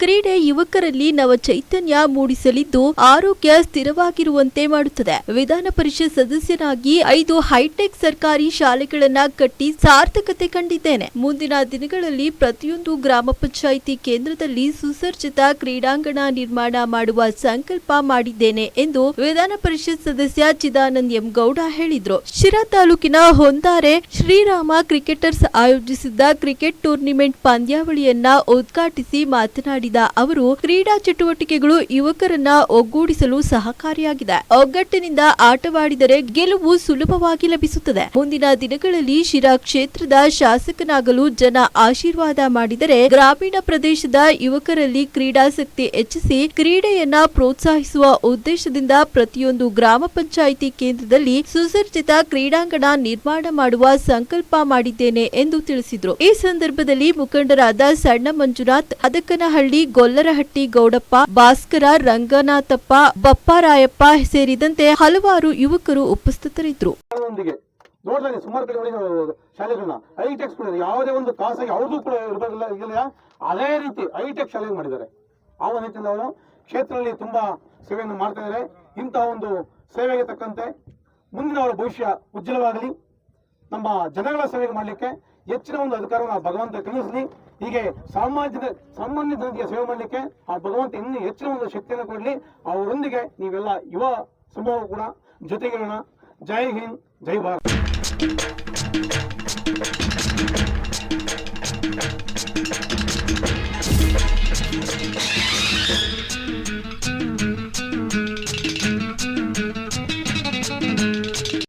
ಕ್ರೀಡೆ ಯುವಕರಲ್ಲಿ ನವ ಚೈತನ್ಯ ಮೂಡಿಸಲಿದ್ದು ಆರೋಗ್ಯ ಸ್ಥಿರವಾಗಿರುವಂತೆ ಮಾಡುತ್ತದೆ. ವಿಧಾನ ಪರಿಷತ್ ಸದಸ್ಯನಾಗಿ 5 ಹೈಟೆಕ್ ಸರ್ಕಾರಿ ಶಾಲೆಗಳನ್ನ ಕಟ್ಟಿ ಸಾರ್ಥಕತೆ ಕಂಡಿದ್ದೇನೆ. ಮುಂದಿನ ದಿನಗಳಲ್ಲಿ ಪ್ರತಿಯೊಂದು ಗ್ರಾಮ ಪಂಚಾಯಿತಿ ಕೇಂದ್ರದಲ್ಲಿ ಸುಸಜ್ಜಿತ ಕ್ರೀಡಾಂಗಣ ನಿರ್ಮಾಣ ಮಾಡುವ ಸಂಕಲ್ಪ ಮಾಡಿದ್ದೇನೆ ಎಂದು ವಿಧಾನ ಪರಿಷತ್ ಸದಸ್ಯ ಚಿದಾನಂದ ಎಂ ಗೌಡ ಹೇಳಿದ್ರು. ಶಿರಾ ತಾಲೂಕಿನ ಹೊಂದಾರೆ ಶ್ರೀರಾಮ ಕ್ರಿಕೆಟರ್ಸ್ ಆಯೋಜಿಸಿದ್ದ ಕ್ರಿಕೆಟ್ ಟೂರ್ನಿಮೆಂಟ್ ಪಂದ್ಯಾವಳಿಯನ್ನ ಉದ್ಘಾಟಿಸಿ ಮಾತನಾಡಿದ ಅವರು, ಕ್ರೀಡಾ ಚಟುವಟಿಕೆಗಳು ಯುವಕರನ್ನ ಒಗ್ಗೂಡಿಸಲು ಸಹಕಾರಿಯಾಗಿದೆ. ಒಗ್ಗಟ್ಟಿನಿಂದ ಆಟವಾಡಿದರೆ ಗೆಲುವು ಸುಲಭವಾಗಿ ಲಭಿಸುತ್ತದೆ. ಮುಂದಿನ ದಿನಗಳಲ್ಲಿ ಶಿರಾ ಕ್ಷೇತ್ರದ ಶಾಸಕನಾಗಲು ಜನ ಆಶೀರ್ವಾದ ಮಾಡಿದರೆ ಗ್ರಾಮೀಣ ಪ್ರದೇಶದ ಯುವಕರಲ್ಲಿ ಕ್ರೀಡಾಸಕ್ತಿ ಹೆಚ್ಚಿಸಿ ಕ್ರೀಡೆಯನ್ನ ಪ್ರೋತ್ಸಾಹಿಸುವ ಉದ್ದೇಶದಿಂದ ಪ್ರತಿಯೊಂದು ಗ್ರಾಮ ಪಂಚಾಯಿತಿ ಕೇಂದ್ರದಲ್ಲಿ ಸುಸಜ್ಜಿತ ಕ್ರೀಡಾಂಗಣ ನಿರ್ಮಾಣ ಮಾಡುವ ಸಂಕಲ್ಪ ಮಾಡಿದ್ದೇನೆ ಎಂದು ತಿಳಿಸಿದರು. ಈ ಸಂದರ್ಭದಲ್ಲಿ ಮುಖಂಡರಾದ ಸಣ್ಣ ಮಂಜುನಾಥ್, ಅದಕ್ಕನಹಳ್ಳಿ, ಗೊಲ್ಲರಹಟ್ಟಿ ಗೌಡಪ್ಪ, ಭಾಸ್ಕರ, ರಂಗನಾಥಪ್ಪ, ಬಪ್ಪಾರಾಯಪ್ಪ ಸೇರಿದಂತೆ ಹಲವಾರು ಯುವಕರು ಉಪಸ್ಥಿತರಿದ್ದರು. ನೋಡಿದಾಗ ಸುಮಾರು ಕಡೆ ಶಾಲೆಗಳನ್ನ ಹೈಟೆಕ್ ಯಾವುದೇ ಒಂದು ಖಾಸಗಿ ಅವ್ರದ್ದು ಕೂಡ ಇರಲಿಲ್ಲ, ಅದೇ ರೀತಿ ಹೈಟೆಕ್ ಶಾಲೆ ಮಾಡಿದ್ದಾರೆ. ಆ ಒಂದು ನಿಟ್ಟಿನಲ್ಲಿ ಅವರು ಕ್ಷೇತ್ರದಲ್ಲಿ ತುಂಬಾ ಸೇವೆಯನ್ನು ಮಾಡ್ತಾ ಇದ್ದಾರೆ. ಇಂತಹ ಒಂದು ಸೇವೆಗೆ ತಕ್ಕಂತೆ ಮುಂದಿನ ಅವರ ಭವಿಷ್ಯ ಉಜ್ವಲವಾಗಲಿ. ನಮ್ಮ ಜನಗಳ ಸೇವೆ ಮಾಡಲಿಕ್ಕೆ ಹೆಚ್ಚಿನ ಒಂದು ಅಧಿಕಾರವನ್ನು ಭಗವಂತ ಕಲಿಸಲಿ. ಹೀಗೆ ಸಾಮಾನ್ಯ ಜನತೆಗೆ ಸೇವೆ ಮಾಡಲಿಕ್ಕೆ ಆ ಭಗವಂತ ಇನ್ನೂ ಹೆಚ್ಚಿನ ಒಂದು ಶಕ್ತಿಯನ್ನು ಕೊಡಲಿ. ಅವರೊಂದಿಗೆ ನೀವೆಲ್ಲ ಯುವ ಸಮೂಹ ಕೂಡ ಜೊತೆಗಿರೋಣ. ಜೈ ಹಿಂದ್, ಜೈ ಭಾರತ್.